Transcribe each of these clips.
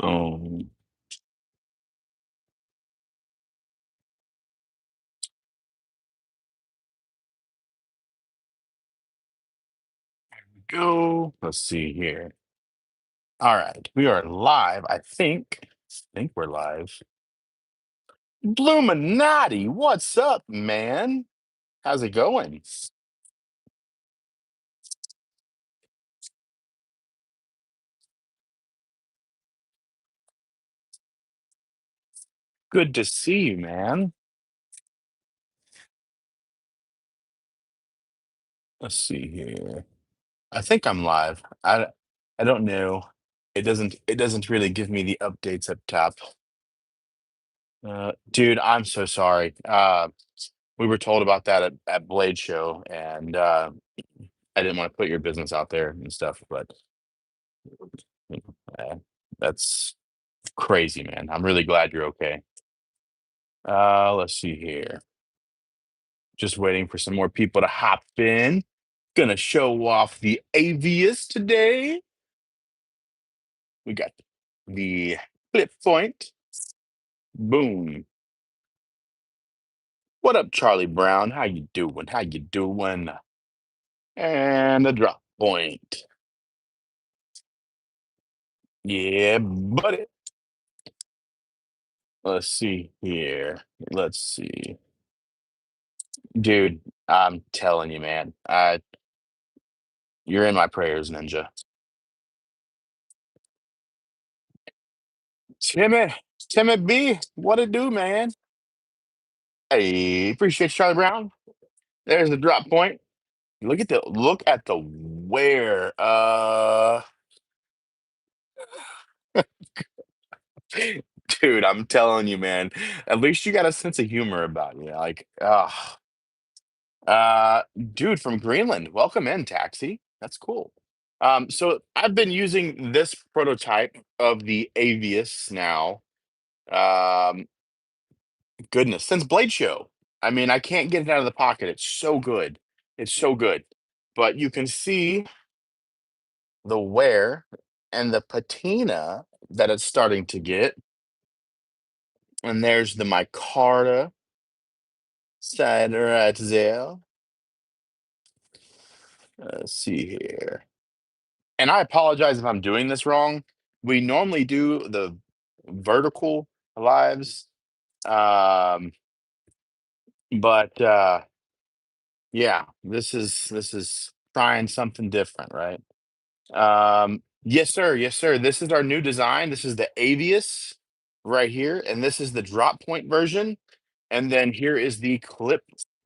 Oh, go. Let's see here. All right, we are live. I think we're live. Bluminati, what's up, man? How's it going? Good to see you, man. Let's see here. I think I'm live. I don't know. It doesn't really give me the updates up top. Dude, I'm so sorry. We were told about that at Blade Show, and I didn't want to put your business out there and stuff, but uh, that's crazy, man. I'm really glad you're okay. Let's see here. Just waiting for some more people to hop in. Gonna show off the Avius today. We got the flip point. Boom. What up, Charlie Brown? How you doing? How you doing? And the drop point. Yeah, buddy. Let's see here. Let's see. Dude, I'm telling you, man. You're in my prayers, Ninja. Timmy, Timmy B, what it do, man? Hey, appreciate you, Charlie Brown. There's the drop point. Look at the wear. Dude, I'm telling you, man. At least you got a sense of humor about you. Uh, dude from Greenland. Welcome in, Taxi. That's cool. So I've been using this prototype of the Avius now. Um, Goodness, since Blade Show. I mean, I can't get it out of the pocket. It's so good. It's so good. But you can see the wear and the patina that it's starting to get. And there's the micarta side right there. Let's see here. And I apologize if I'm doing this wrong. We normally do the vertical lives. Um, but yeah, this is trying something different, right? Yes, sir. Yes, sir. This is our new design. This is the Avius right here, and this is the drop point version. And then here is the clip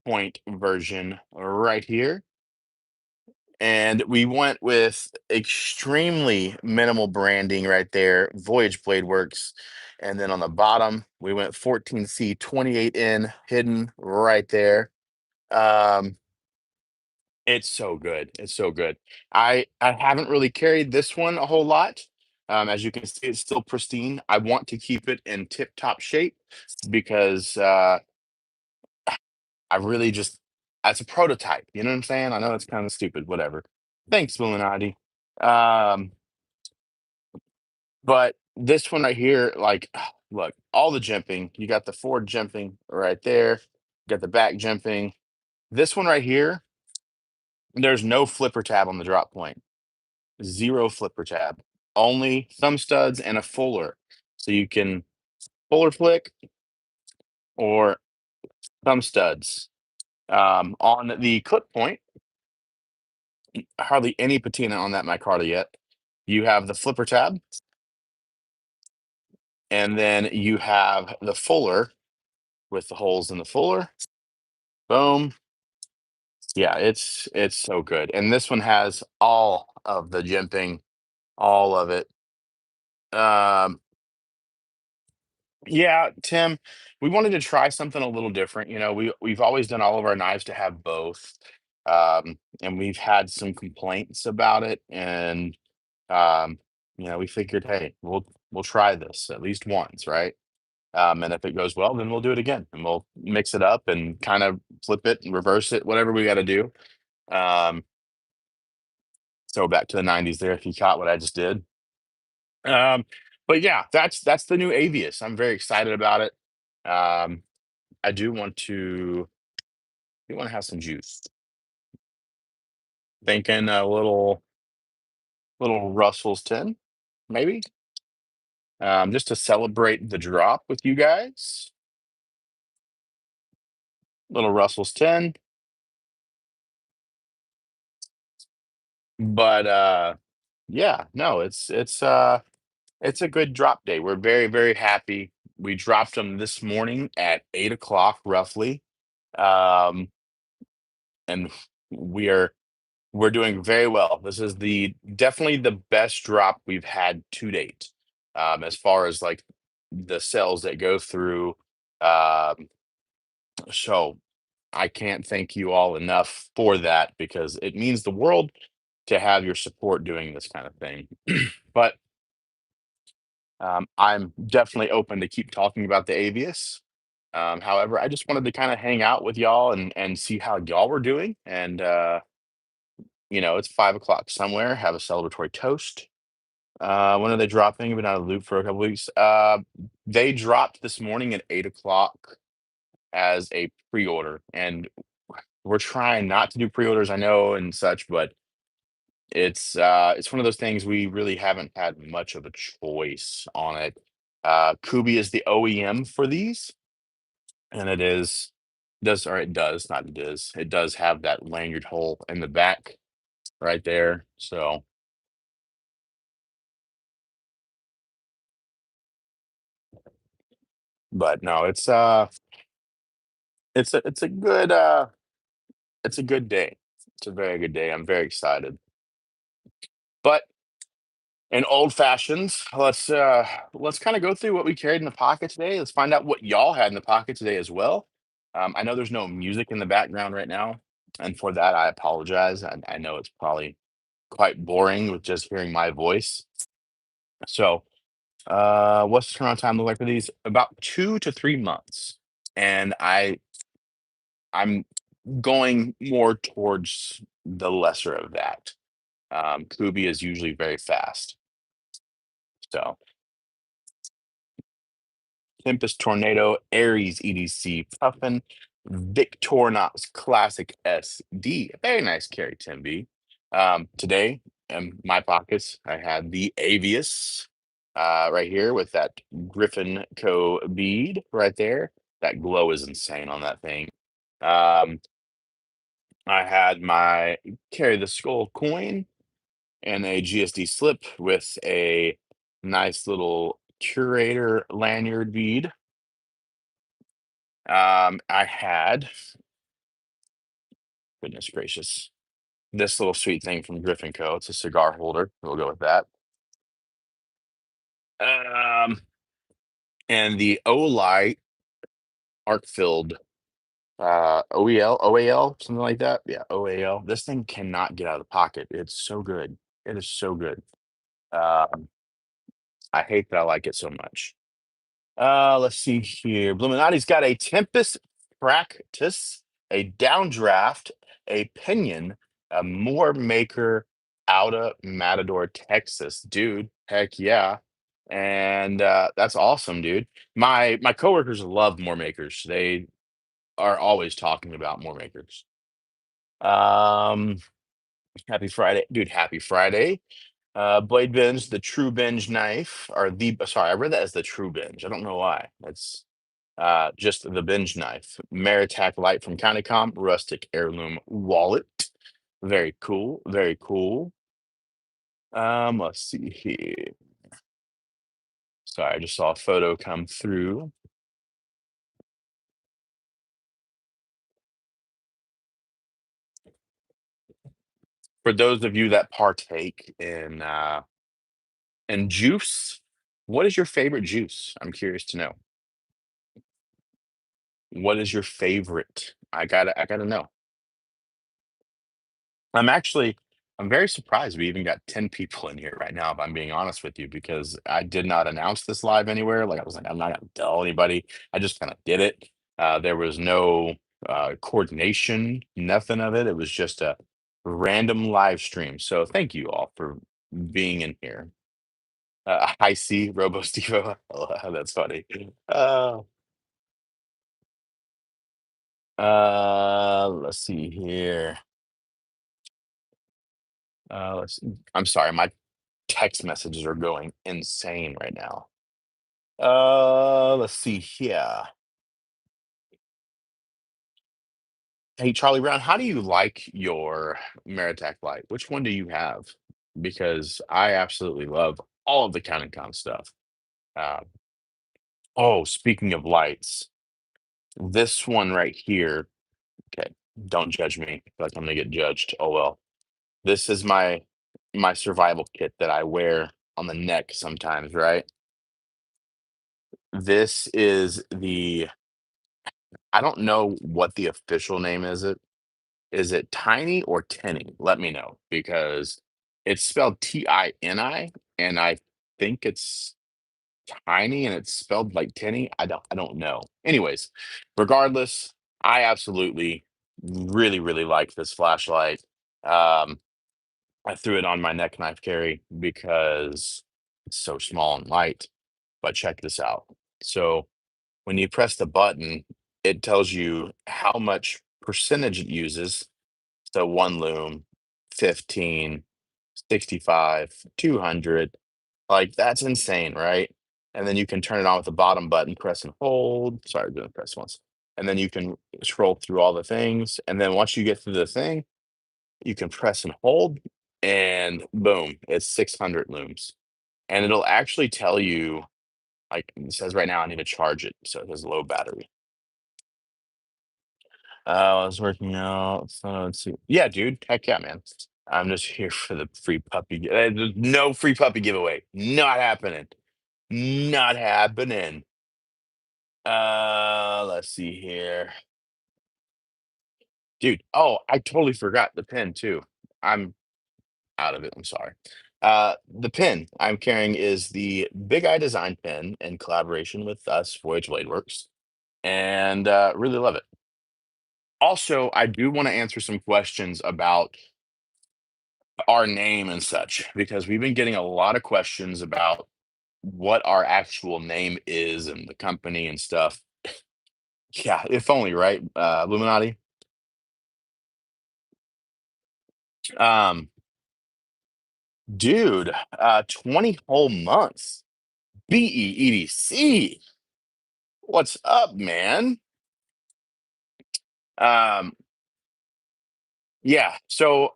point version right here. And we went with extremely minimal branding right there, Voyage Blade Works. And then on the bottom, we went 14C 28N hidden right there. Um, it's so good. It's so good. I haven't really carried this one a whole lot. As you can see, it's still pristine. I want to keep it in tip-top shape because I really just as a prototype, you know what I'm saying? I know it's kind of stupid, whatever. Thanks, Illuminati. Um, but this one right here, like, look, all the jimping. You got the forward jimping right there. You got the back jimping. This one right here, there's no flipper tab on the drop point. Zero flipper tab. Only thumb studs and a fuller. So you can fuller flick or thumb studs. On the clip point, hardly any patina on that micarta yet. You have the flipper tab, and then you have the fuller with the holes in the fuller. Boom. Yeah, it's so good. And this one has all of the jimping, all of it. Um, yeah, Tim, we wanted to try something a little different. We've always done all of our knives to have both. And we've had some complaints about it. And um, we figured, hey, we'll try this at least once, right? And if it goes well, then we'll do it again and we'll mix it up and kind of flip it and reverse it, whatever we got to do. Um, so back to the 90s there, if you caught what I just did. Um, But yeah, that's the new Avius. I'm very excited about it. Um, I do want to have some juice. Thinking a little Russell's 10, maybe, just to celebrate the drop with you guys. Little Russell's 10, but yeah, no, it's a good drop day. We're very very happy. We dropped them this morning at 8 o'clock roughly, um, and we are we're doing very well. This is the definitely the best drop we've had to date, as far as like the cells that go through. Um, so I can't thank you all enough for that because it means the world to have your support doing this kind of thing. But I'm definitely open to keep talking about the Avius. However, I just wanted to kind of hang out with y'all and see how y'all were doing. And it's 5 o'clock somewhere. Have a celebratory toast. When are they dropping? Been out of the loop for a couple weeks. They dropped this morning at 8 o'clock as a pre-order, and we're trying not to do pre-orders, I know, and such, but it's one of those things we really haven't had much of a choice on it. Kubi is the OEM for these, and it does, not it is. It does have that lanyard hole in the back right there. So, but no, it's a good day. It's a very good day. I'm very excited. But in old fashions, let's kind of go through what we carried in the pocket today. Let's find out what y'all had in the pocket today as well. I know there's no music in the background right now, and for that I apologize. I know it's probably quite boring with just hearing my voice. So, what's the turnaround time look like for these? About 2 to 3 months, and I'm going more towards the lesser of that. Kubi is usually very fast. So Tempest Tornado, Aries EDC, Puffin, Victorinox Classic SD. Very nice carry, Tim B. Today in my pockets, I had the Avius right here with that Griffin Co. bead right there. That glow is insane on that thing. Um, I had my carry the skull coin and a GSD slip with a nice little curator lanyard bead. I had, goodness gracious, this little sweet thing from Griffin Co. It's a cigar holder. We'll go with that. Um, and the Olight arc filled OEL, something like that. Yeah, OAL. This thing cannot get out of the pocket. It's so good. It is so good. Um, I hate that I like it so much. Let's see here. Bluminati's got a Tempest Practice, a Downdraft, a Pinion, a More Maker out of Matador, Texas. Dude, heck yeah. And that's awesome, dude. My coworkers love More Makers. They are always talking about More Makers. Um, Happy Friday, dude. Happy Friday. Blade Binge, the True Binge knife, or the sorry, I read that as the True Binge. I don't know why. That's just the Binge knife. Maritac Light from Countycom, rustic heirloom wallet. Very cool. Very cool. Let's see here. Sorry, I just saw a photo come through. For those of you that partake in juice, what is your favorite juice? I'm curious to know. What is your favorite? I gotta know. I'm actually I'm very surprised we even got 10 people in here right now, if I'm being honest with you, because I did not announce this live anywhere. Like I was like, I'm not gonna tell anybody. I just kind of did it. There was no coordination, nothing of it. It was just a random live stream. So thank you all for being in here. High C, Robo Stevo. Oh, that's funny. Uh, let's see here. I'm sorry, my text messages are going insane right now. Let's see here. Hey, Charlie Brown, how do you like your Meritech Lite? Which one do you have? Because I absolutely love all of the Counting Con stuff. Uh, oh, speaking of lights, this one right here. Okay, don't judge me. I feel like I'm gonna get judged. Oh well. This is my survival kit that I wear on the neck sometimes, right? This is the I don't know what the official name is it Tiny or Tinny? Let me know because it's spelled Tini, and I think it's Tiny and it's spelled like Tinny. I don't know. Anyways, regardless, I absolutely really like this flashlight. Um, I threw it on my neck knife carry because it's so small and light. But check this out. So when you press the button, it tells you how much percentage it uses. So one loom, 15, 65, 200. Like that's insane, right? And then you can turn it on with the bottom button, press and hold. Sorry, I'm doing press once. And then you can scroll through all the things. And then once you get through the thing, you can press and hold, and boom, it's 600 looms. And it'll actually tell you, like it says right now, I need to charge it. So it has low battery. I was working out. So let's see. Yeah, dude. Heck yeah, man. I'm just here for the free puppy. There's no free puppy giveaway. Not happening. Not happening. Let's see here. Dude. Oh, I totally forgot the pen too. I'm out of it. I'm sorry. The pin I'm carrying is the Big Eye Design pin in collaboration with us, Voyage Blade Works, and really love it. Also, I do want to answer some questions about our name and such because we've been getting a lot of questions about what our actual name is and the company and stuff. Yeah, if only, right? Illuminati. Um, dude, 20 whole months. BEEDC. What's up, man? Um, yeah, so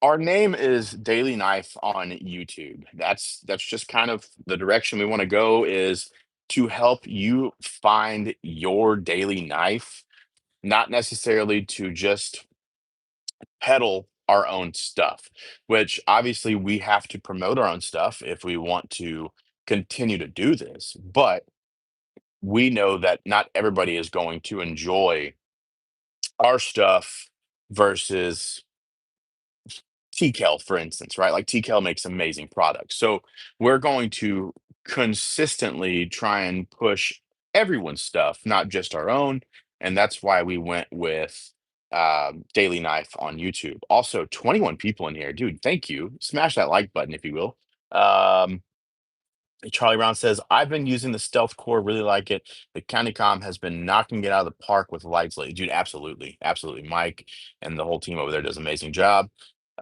our name is Daily Knife on YouTube. That's just kind of the direction we want to go is to help you find your daily knife, not necessarily to just peddle our own stuff, which obviously we have to promote our own stuff if we want to continue to do this. But we know that not everybody is going to enjoy our stuff versus TCal, for instance, right? Like TCal makes amazing products. So we're going to consistently try and push everyone's stuff, not just our own. And that's why we went with Daily Knife on YouTube. Also, 21 people in here. Dude, thank you. Smash that like button if you will. Um, Charlie Brown says, I've been using the Stealth Core, really like it. The Countycom has been knocking it out of the park with lights lately. Dude, absolutely. Absolutely. Mike and the whole team over there does an amazing job.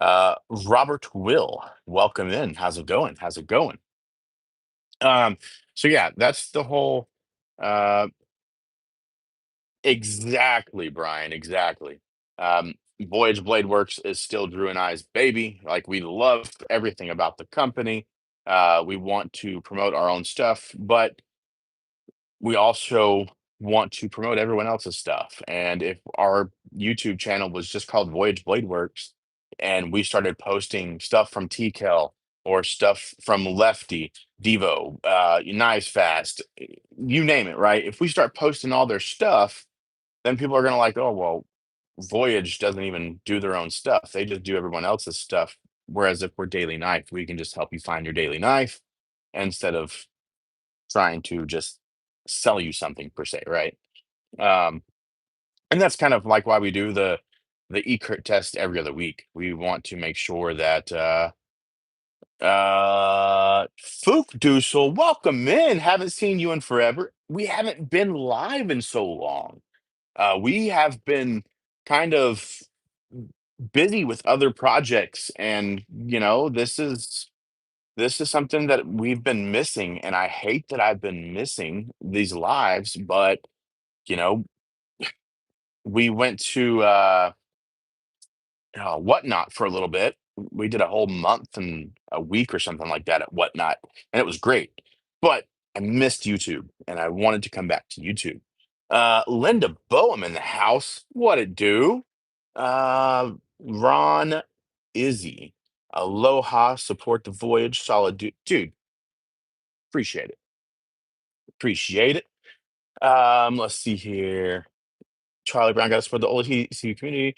Robert Will, welcome in. How's it going? How's it going? So yeah, that's the whole uh exactly, Brian, exactly. Voyage Blade Works is still Drew and I's baby. Like we love everything about the company. We want to promote our own stuff, but we also want to promote everyone else's stuff. And if our YouTube channel was just called Voyage Blade Works and we started posting stuff from TKL or stuff from Lefty, Devo, Knives Fast, you name it, right? If we start posting all their stuff, then people are gonna like, oh well, Voyage doesn't even do their own stuff. They just do everyone else's stuff. Whereas if we're Daily Knife, we can just help you find your daily knife instead of trying to just sell you something per se, right? Um, and that's kind of like why we do the e-cert test every other week. We want to make sure that Fook welcome in. Haven't seen you in forever. We haven't been live in so long. We have been kind of busy with other projects, and this is something that we've been missing, and I hate that I've been missing these lives, but you know, we went to Whatnot for a little bit. We did a whole month and a week or something like that at Whatnot, and it was great. But I missed YouTube, and I wanted to come back to YouTube. Linda Boehm in the house. What it do? Ron Izzy. Aloha. Support the voyage. Solid dude. Appreciate it. Appreciate it. Let's see here. Charlie Brown got to support the OLTC community.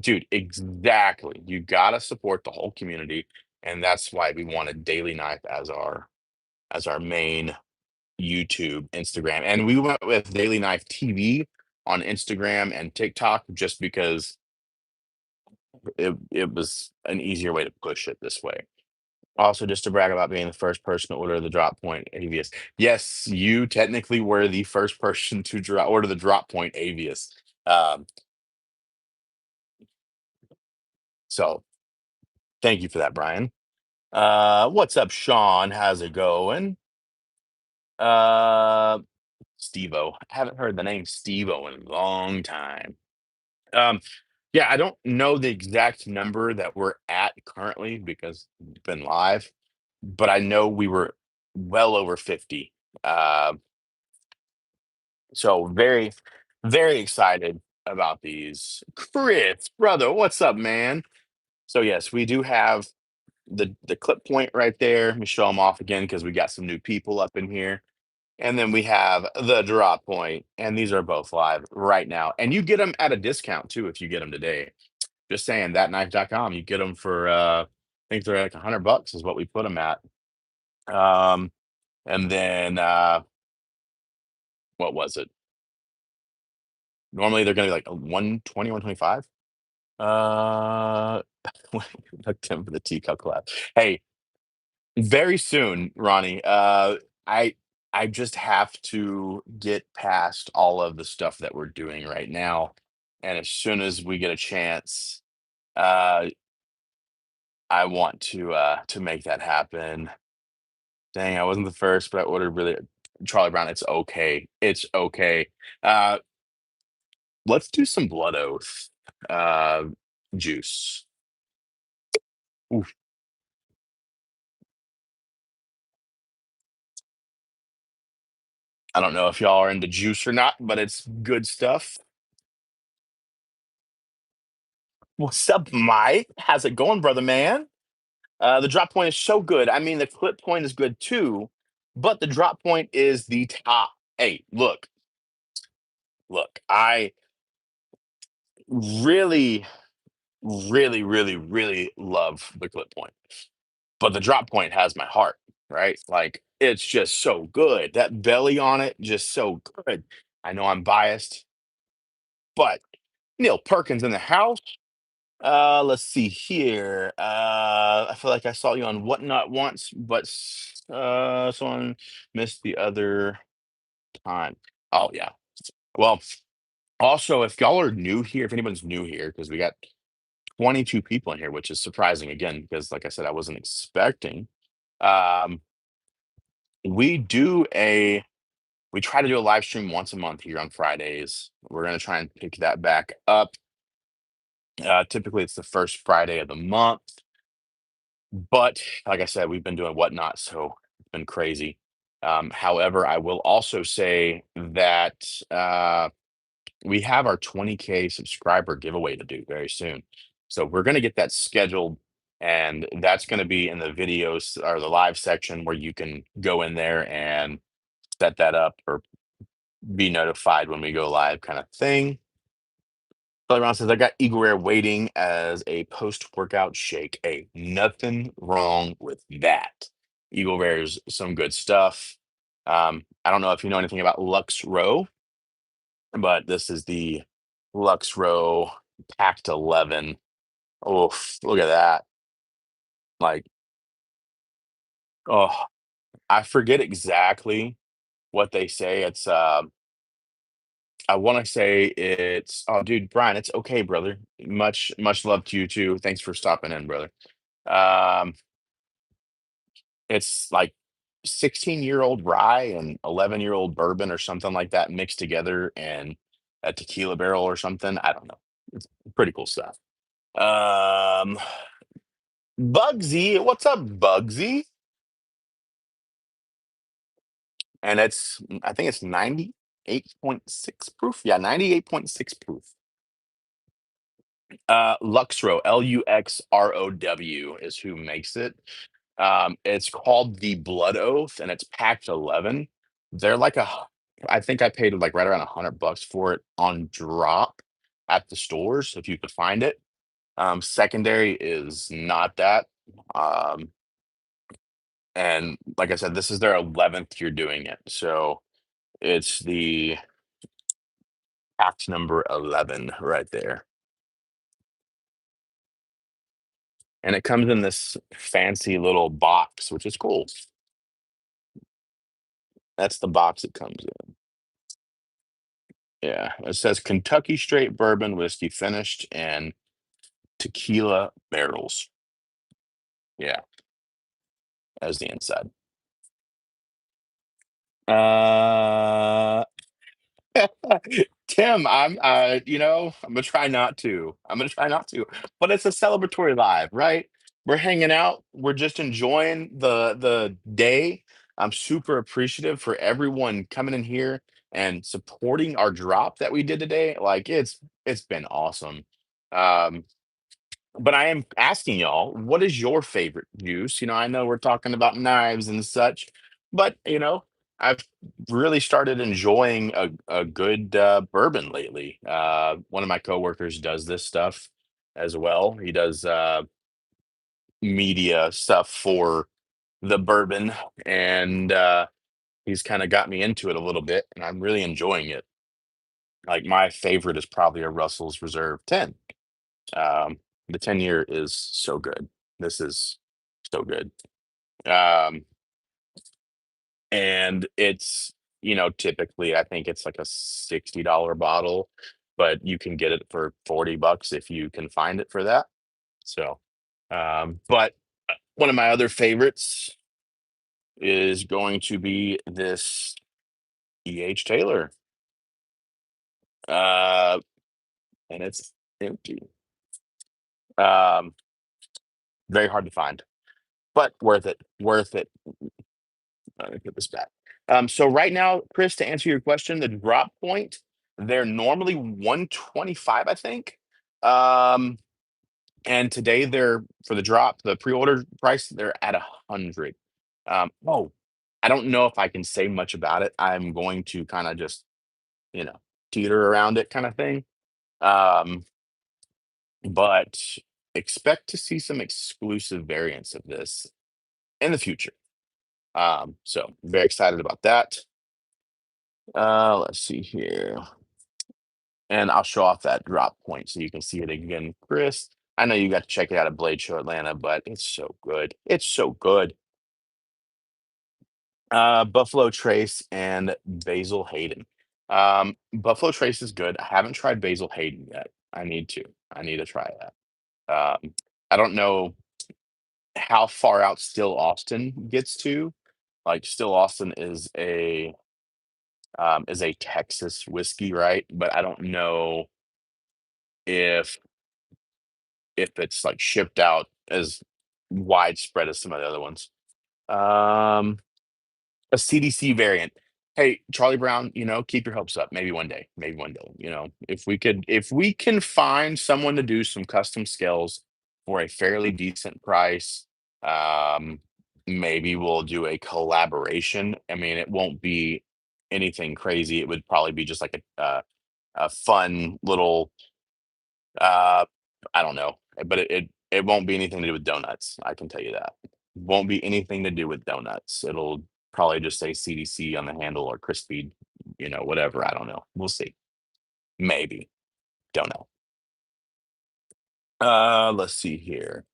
Dude, exactly. You gotta support the whole community, and that's why we wanted Daily Knife as our main YouTube, Instagram, and we went with Daily Knife TV on Instagram and TikTok just because it was an easier way to push it this way. Also, just to brag about being the first person to order the drop point Avius. Yes, you technically were the first person to order the drop point Avius. Um, so thank you for that, Brian. What's up, Sean? How's it going? Uh, Stevo. I haven't heard the name Stevo in a long time. Um, yeah, I don't know the exact number that we're at currently because we've been live, but I know we were well over 50. Uh, so very, very excited about these. Chris, brother, what's up, man? So yes, we do have the clip point right there. Let me show them off again because we got some new people up in here. And then we have the drop point, and these are both live right now. And you get them at a discount too if you get them today. Just saying, thatknife.com, you get them for I think they're like $100 is what we put them at. Um, and then what was it? Normally they're gonna be like a 120, 125. Uh Look Tim for the teacup collab. Hey, very soon, Ronnie. I I just have to get past all of the stuff that we're doing right now, and as soon as we get a chance, uh, I want to make that happen. Dang, I wasn't the first, but I ordered really Charlie Brown. It's okay. It's okay. Uh, let's do some blood oath juice. Oof. I don't know if y'all are into juice or not, but it's good stuff. What's up, Mike? How's it going, brother man? The drop point is so good. I mean, the clip point is good too, but the drop point is the top. Hey, look, I really, really, really, really love the clip point, but the drop point has my heart, right? Like, it's just so good. That belly on it, just so good. I know I'm biased, but Neil Perkins in the house. Let's see here. I feel like I saw you on Whatnot once, but someone missed the other time. Oh yeah. Well, also, if y'all are new here, if anyone's new here, because we got 22 people in here, which is surprising again, because like I said, I wasn't expecting. Um, we do a we try to do a live stream once a month here on Fridays. We're gonna try and pick that back up. Typically, it's the first Friday of the month. But like I said, we've been doing Whatnot, so it's been crazy. However, I will also say that we have our 20K subscriber giveaway to do very soon. So we're going to get that scheduled, and that's going to be in the videos or the live section where you can go in there and set that up or be notified when we go live, kind of thing. Charlie Brown says, I got Eagle Rare waiting as a post-workout shake. Hey, nothing wrong with that. Eagle Rare is some good stuff. I don't know if you know anything about Lux Row, but this is the Lux Row Packed 11. Oh, look at that. Like, Oh, I forget exactly what they say. I wanna say it's oh, dude, Brian, it's okay, brother. Much love to you too. Thanks for stopping in, brother. Um, it's like 16-year-old rye and 11-year-old bourbon or something like that mixed together in a tequila barrel or something. I don't know. It's pretty cool stuff. Um, Bugsy, what's up, Bugsy? And I think it's 98.6 proof. Yeah, 98.6 proof. Luxrow, Luxrow is who makes it. It's called the Blood Oath, and it's packed 11. They're like I think I paid like right around $100 for it on drop at the stores if you could find it. Secondary is not that. Um, and like I said, this is their 11th year doing it, so it's the packed number 11 right there. And it comes in this fancy little box, which is cool. That's the box it comes in. Yeah, it says Kentucky Straight Bourbon Whiskey finished in tequila barrels. Yeah, as the inside. Uh, Tim, I'm gonna try not to. I'm gonna try not to. But it's a celebratory live, right? We're hanging out. We're just enjoying the day. I'm super appreciative for everyone coming in here and supporting our drop that we did today. Like it's been awesome. Um, but I am asking y'all, what is your favorite juice? I know we're talking about knives and such, but I've really started enjoying a good bourbon lately. One of my coworkers does this stuff as well. He does media stuff for the bourbon, and he's kind of got me into it a little bit, and I'm really enjoying it. Like my favorite is probably a Russell's Reserve 10. Um, the 10-year is so good. This is so good. Um, and typically I think it's like a $60 bottle, but you can get it for $40 if you can find it for that. So, but one of my other favorites is going to be this E.H. Taylor. Uh, and it's empty. Um, very hard to find, but worth it. Worth it. Let me put this back. So right now, Chris, to answer your question, the drop point, they're normally 125, I think. Um, and today they're for the drop, the pre-order price, they're at 100. Oh, I don't know if I can say much about it. I'm going to kind of just, you know, teeter around it kind of thing. Um, but expect to see some exclusive variants of this in the future. So very excited about that. Let's see here. And I'll show off that drop point so you can see it again, Chris. I know you got to check it out at Blade Show Atlanta, but it's so good. It's so good. Buffalo Trace and Basil Hayden. Buffalo Trace is good. I haven't tried Basil Hayden yet. I need to. I need to try that. I don't know how far out Still Austin gets to. Like Still Austin is a Texas whiskey, right? But I don't know if it's like shipped out as widespread as some of the other ones. Um, a CDC variant. Hey, Charlie Brown, keep your hopes up. Maybe one day. Maybe one day. If we can find someone to do some custom scales for a fairly decent price, um, maybe we'll do a collaboration. I mean, it won't be anything crazy. It would probably be just like a fun little uh, I don't know, but it won't be anything to do with donuts. I can tell you that. Won't be anything to do with donuts. It'll probably just say CDC on the handle or crispy, whatever. I don't know. We'll see. Maybe. Don't know. Let's see here.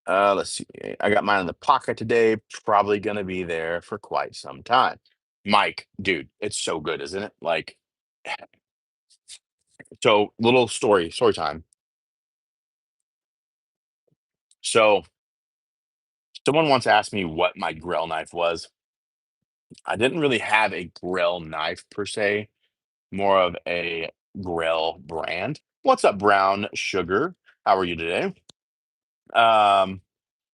Let's see. I got mine in the pocket today. Probably gonna be there for quite some time. Mike, dude, it's so good, isn't it? Like, so little story time. So someone once asked me what my grill knife was. I didn't really have a grill knife per se, more of a grill brand. What's up, Brown Sugar? How are you today? Um,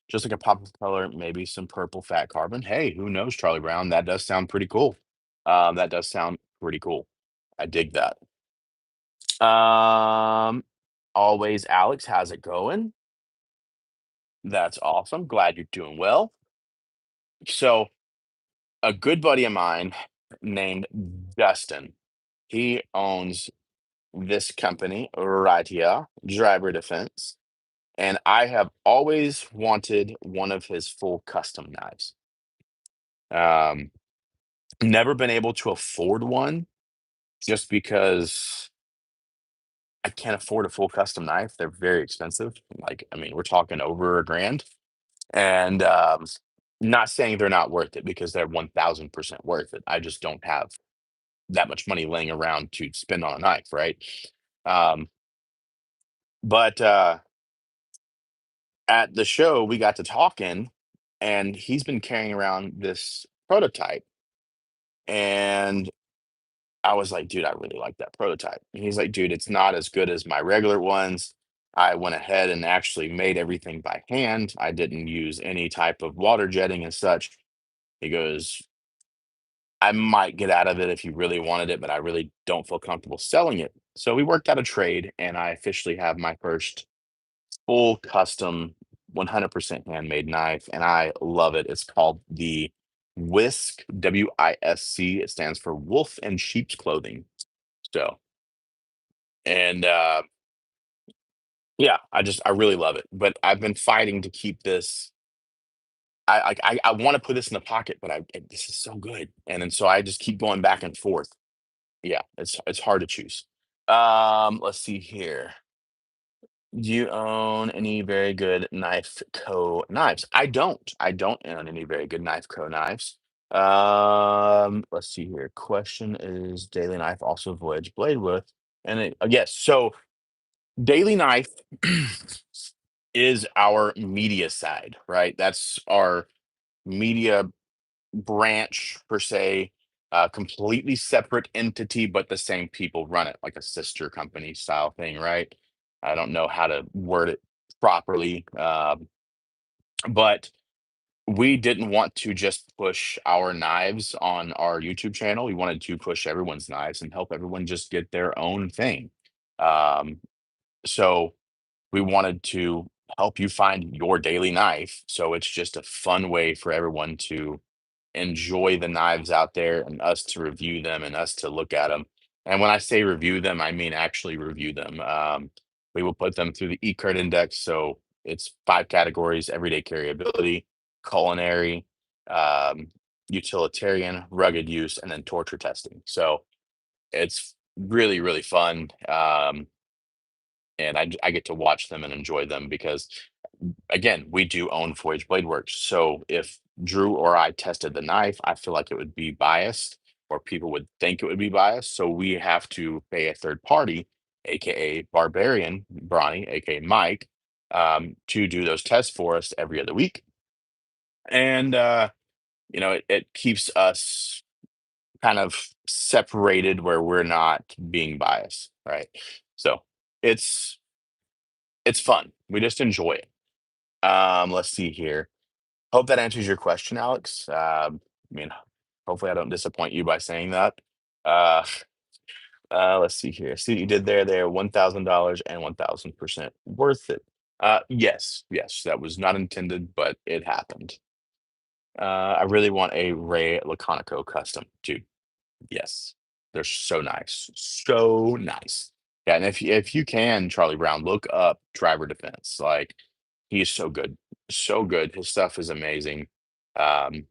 just like a pop of color, maybe some purple fat carbon. Hey, who knows, Charlie Brown? That does sound pretty cool. That does sound pretty cool. I dig that. Um, always, Alex, how's it going? That's awesome. Glad you're doing well. So, a good buddy of mine named Dustin, he owns this company right here, Driver Defense, and I have always wanted one of his full custom knives. Um, Never been able to afford one just because I can't afford a full custom knife. They're very expensive. Like, I mean, we're talking over a grand. And not saying they're not worth it because they're 1000% worth it. I just don't have that much money laying around to spend on a knife, right? Um, but at the show, we got to talking, and he's been carrying around this prototype. And I was like, dude, I really like that prototype. And he's like, dude, it's not as good as my regular ones. I went ahead and actually made everything by hand. I didn't use any type of water jetting and such. He goes, I might get out of it if you really wanted it, but I really don't feel comfortable selling it. So we worked out a trade, and I officially have my first full custom 100% handmade knife, and I love it. It's called the Whisk, WISC. It stands for Wolf and Sheep's Clothing. So, and yeah, I really love it. But I've been fighting to keep this. I want to put this in the pocket, but this is so good, and then so I just keep going back and forth. Yeah, it's hard to choose. Let's see here. Do you own any very good Knife Co knives? I don't. I don't own any very good Knife Co knives. Let's see here. Question is Daily Knife also Voyage Blade with? And yes, so Daily Knife is our media side, right? That's our media branch per se, completely separate entity, but the same people run it, like a sister company style thing, right? I don't know how to word it properly, but we didn't want to just push our knives on our YouTube channel. We wanted to push everyone's knives and help everyone just get their own thing. Um, so we wanted to help you find your daily knife. So it's just a fun way for everyone to enjoy the knives out there and us to review them and us to look at them. And when I say review them, I mean actually review them. We will put them through the eCard index. So it's five categories: everyday carryability, culinary, um, utilitarian, rugged use, and then torture testing. So it's really, really fun. And I get to watch them and enjoy them because again, we do own Voyage Blade Works. So if Drew or I tested the knife, I feel like it would be biased or people would think it would be biased. So we have to pay a third party, aka Barbarian Bronny, aka Mike, to do those tests for us every other week. And it keeps us kind of separated where we're not being biased, right? So it's it's fun. We just enjoy it. Let's see here. Hope that answers your question, Alex. I mean, hopefully I don't disappoint you by saying that. Uh, let's see here. See what you did there. There, $1,000 and 1000% worth it. Yes, yes, that was not intended, but it happened. I really want a Ray Laconico custom, dude. Yes, they're so nice, so nice. Yeah, and if you can, Charlie Brown, look up Driver Defense. Like he is so good, so good. His stuff is amazing. Um,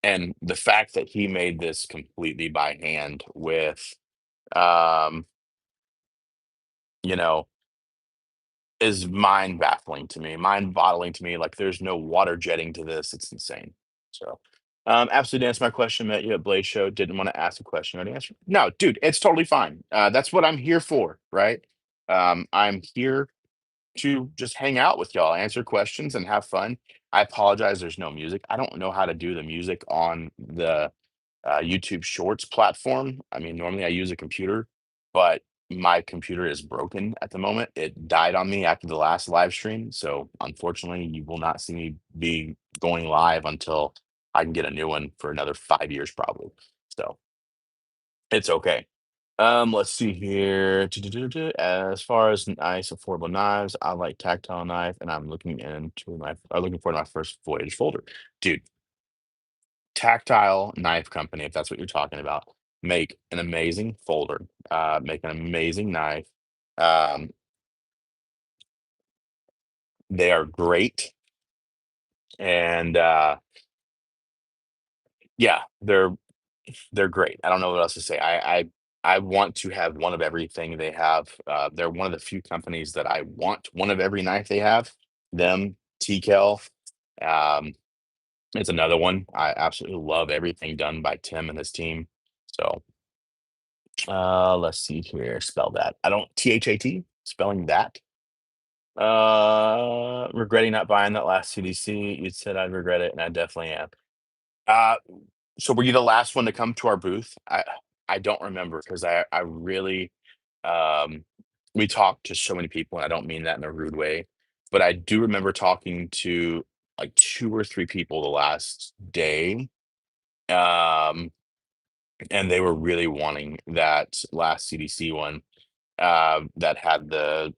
and the fact that he made this completely by hand with, um, you know, is mind baffling to me, mind boggling to me. Like there's no water jetting to this. It's insane. So, absolutely answer my question. Met you at Blaze Show. Didn't want to ask a question. Already answered. No, dude, it's totally fine. That's what I'm here for, right? I'm here to just hang out with y'all, answer questions, and have fun. I apologize. There's no music. I don't know how to do the music on the YouTube Shorts platform. I mean, normally I use a computer, but my computer is broken at the moment. It died on me after the last live stream. So unfortunately, you will not see me be going live until I can get a new one for another 5 years, probably. So it's okay. Let's see here. As far as nice, affordable knives, I like tactile knife, and I'm looking forward to my first Voyage folder. Dude, Tactile Knife Company, if that's what you're talking about, make an amazing folder, make an amazing knife. Um, they are great, and yeah, they're great. I don't know what else to say. I want to have one of everything they have. They're one of the few companies that I want one of every knife they have. Them, TKL. Um, it's another one. I absolutely love everything done by Tim and his team. So let's see here. Spell that. I don't THAT spelling that. Regretting not buying that last CDC. You said I'd regret it, and I definitely am. Uh, so were you the last one to come to our booth? I don't remember because I really um we talked to so many people, and I don't mean that in a rude way, but I do remember talking to like two or three people the last day. Um, and they were really wanting that last CDC one that had the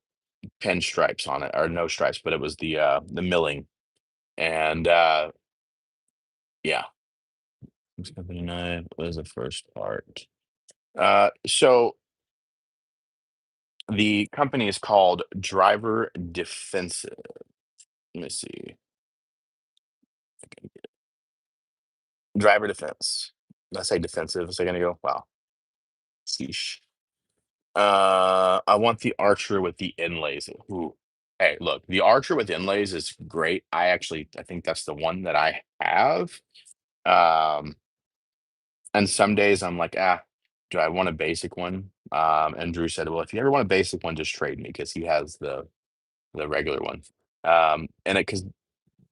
pinstripes on it, or no stripes, but it was the milling. And yeah, what's company nine was the first part. So the company is called Driver Defensive. Let me see. Driver Defense. Did I say defensive a second ago? Wow. Sheesh. I want the Archer with the inlays. Ooh. Hey, look, the Archer with inlays is great. I think that's the one that I have. Um, and some days I'm like, do I want a basic one? And Drew said, well, if you ever want a basic one, just trade me because he has the regular one. And because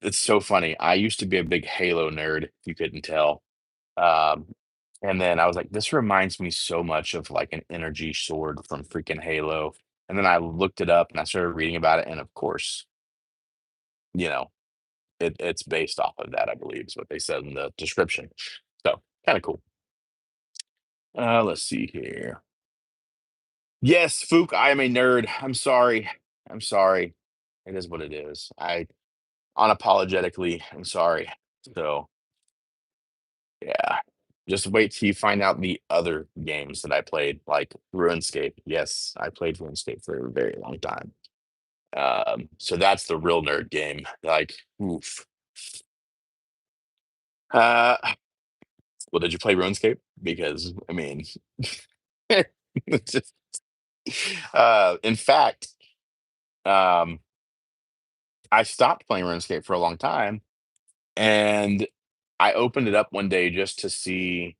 it's so funny. I used to be a big Halo nerd, if you couldn't tell. Um, and then I was like, this reminds me so much of like an energy sword from freaking Halo. And then I looked it up and I started reading about it. And of course, you know, it's based off of that, I believe, is what they said in the description. So kind of cool. Let's see here. Yes, Fook, I am a nerd. I'm sorry. I'm sorry. It is what it is. I unapologetically am sorry. So yeah. Just wait till you find out the other games that I played, like RuneScape. Yes, I played RuneScape for a very long time. So that's the real nerd game. Like, oof. Uh, well, did you play RuneScape? Because I mean, it's just, in fact, um, I stopped playing RuneScape for a long time, and I opened it up one day just to see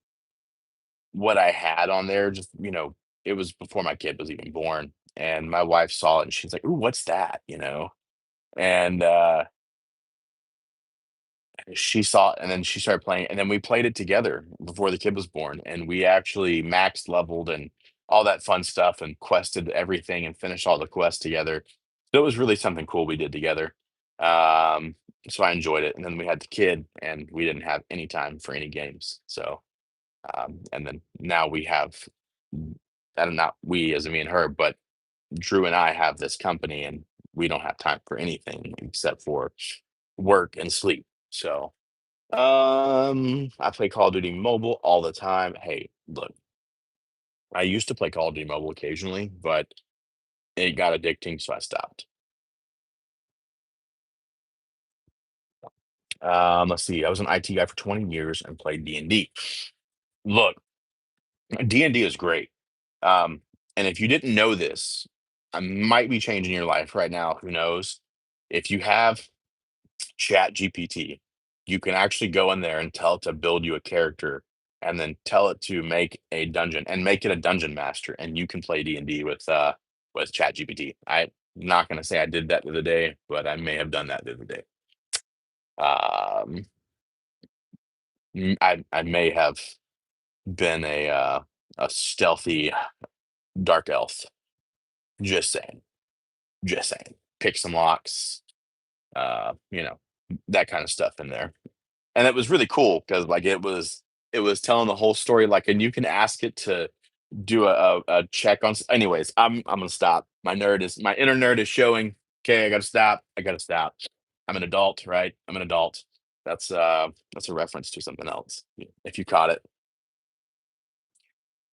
what I had on there. Just it was before my kid was even born, and my wife saw it, and she's like, "Ooh, what's that?" And she saw it, and then she started playing, and then we played it together before the kid was born, and we actually max leveled and all that fun stuff, and quested everything, and finished all the quests together. So it was really something cool we did together. Um, so I enjoyed it, and then we had the kid, and we didn't have any time for any games. So, and then now we have, and not we as in me and her, but Drew and I have this company, and we don't have time for anything except for work and sleep. So, I play Call of Duty Mobile all the time. Hey, look, I used to play Call of Duty Mobile occasionally, but it got addicting, so I stopped. Let's see. I was an IT guy for 20 years and played D&D. Look, D&D is great. Um, and if you didn't know this, I might be changing your life right now. Who knows? If you have Chat GPT, you can actually go in there and tell it to build you a character, and then tell it to make a dungeon and make it a dungeon master, and you can play D&D with Chat GPT. I'm not going to say I did that the other day, but I may have done that the other day. Um, I may have been a stealthy dark elf. Just saying. Just saying. Pick some locks, you know, that kind of stuff in there. And it was really cool because like it was telling the whole story, like, and you can ask it to do a check on anyways, I'm gonna stop. My inner nerd is showing. Okay, I gotta stop. I gotta stop. I'm an adult, right? I'm an adult. That's a reference to something else. If you caught it.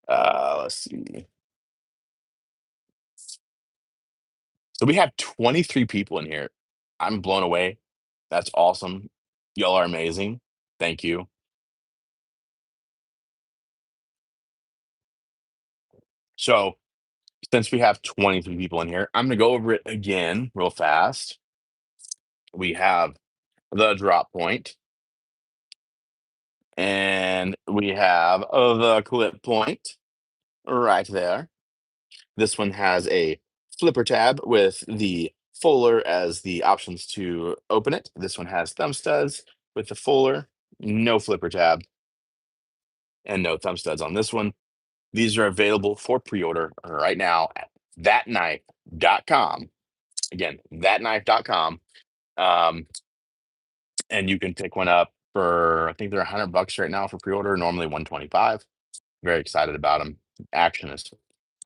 Let's see. So we have 23 people in here. I'm blown away. That's awesome. Y'all are amazing. Thank you. So since we have 23 people in here, I'm gonna go over it again real fast. We have the drop point, and we have the clip point right there. This one has a flipper tab with the fuller as the options to open it. This one has thumb studs with the fuller, no flipper tab, and no thumb studs on this one. These are available for pre-order right now at thatknife.com. Again, thatknife.com. Um, and you can pick one up for, I think they're $100 right now for pre-order, normally 125. Very excited about them. Action is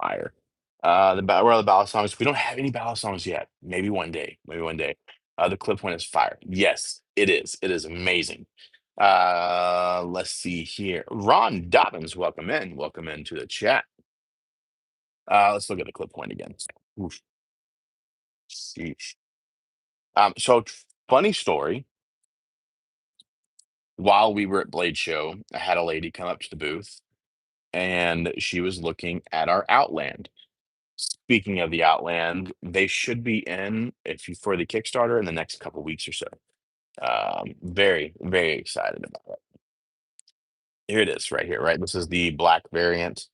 fire. Where are the ballad songs? We don't have any ballad songs yet. Maybe one day. Maybe one day. The clip one is fire. Yes, it is. It is amazing. Let's see here. Ron Dobbins, welcome in. Welcome into the chat. Let's look at the clip point again. Oof, sheesh. So funny story. While we were at Blade Show, I had a lady come up to the booth, and she was looking at our Outland. Speaking of the Outland, they should be in if you for the Kickstarter in the next couple weeks or so. Very, very excited about it. Here it is right here, right? This is the black variant,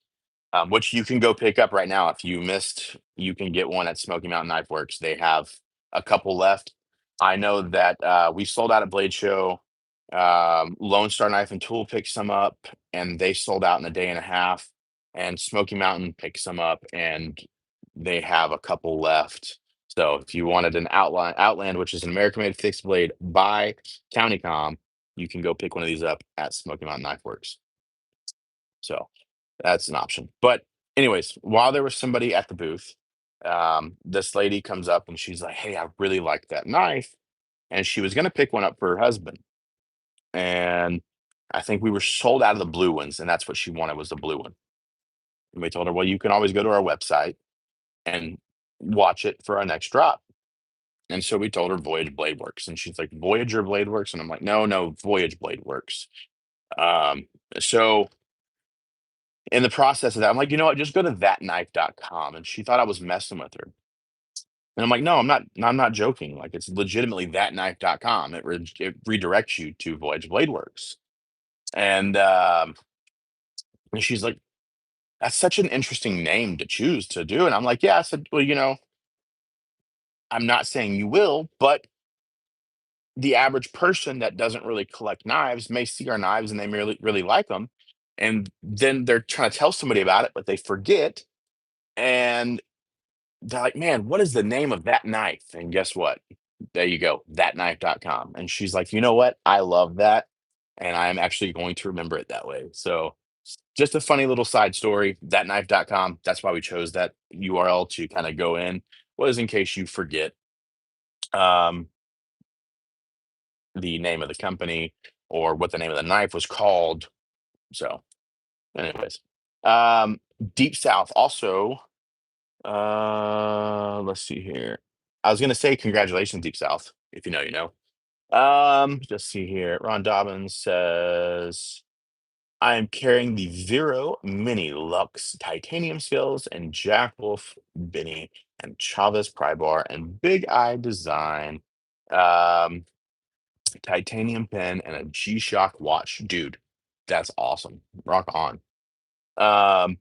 which you can go pick up right now. If you missed, you can get one at Smoky Mountain Knife Works. They have a couple left. I know that we sold out at Blade Show. Lone Star Knife and Tool picked some up, and they sold out in a day and a half. And Smoky Mountain picked some up, and they have a couple left. So if you wanted an Outland, which is an American-made fixed blade by CountyCom, you can go pick one of these up at Smoky Mountain Knife Works. So that's an option. But anyways, while there was somebody at the booth, this lady comes up and she's like, "Hey, I really like that knife," and she was going to pick one up for her husband. And I think we were sold out of the blue ones, and that's what she wanted was the blue one. And we told her, "Well, you can always go to our website and watch it for our next drop." And so we told her Voyage Blade Works, and she's like, "Voyager Blade Works," and I'm like, "No, no, Voyage Blade Works." Um, so in the process of that, I'm like, "You know what? Just go to thatknife.com." And she thought I was messing with her. And I'm like, "No, I'm not. I'm not joking. Like, it's legitimately thatknife.com. It redirects you to Voyage Blade Works." And and she's like, "That's such an interesting name to choose to do." And I'm like, "Yeah." I said, "Well, I'm not saying you will, but the average person that doesn't really collect knives may see our knives and they really like them. And then they're trying to tell somebody about it, but they forget. And they're like, man, what is the name of that knife? And guess what? There you go, thatknife.com. And she's like, you know what? I love that. And I'm actually going to remember it that way. So just a funny little side story, thatknife.com. That's why we chose that URL to kind of go in, was in case you forget. Um, the name of the company or what the name of the knife was called. So, anyways, um, Deep South also. Let's see here. I was gonna say congratulations, Deep South. If you know, you know. Just see here. Ron Dobbins says I am carrying the Vero Mini Lux titanium scales and Jack Wolf Benny and Chavez pry bar and Big Eye design. Um, Titanium pen and a G-Shock watch. Dude, that's awesome. Rock on. Um,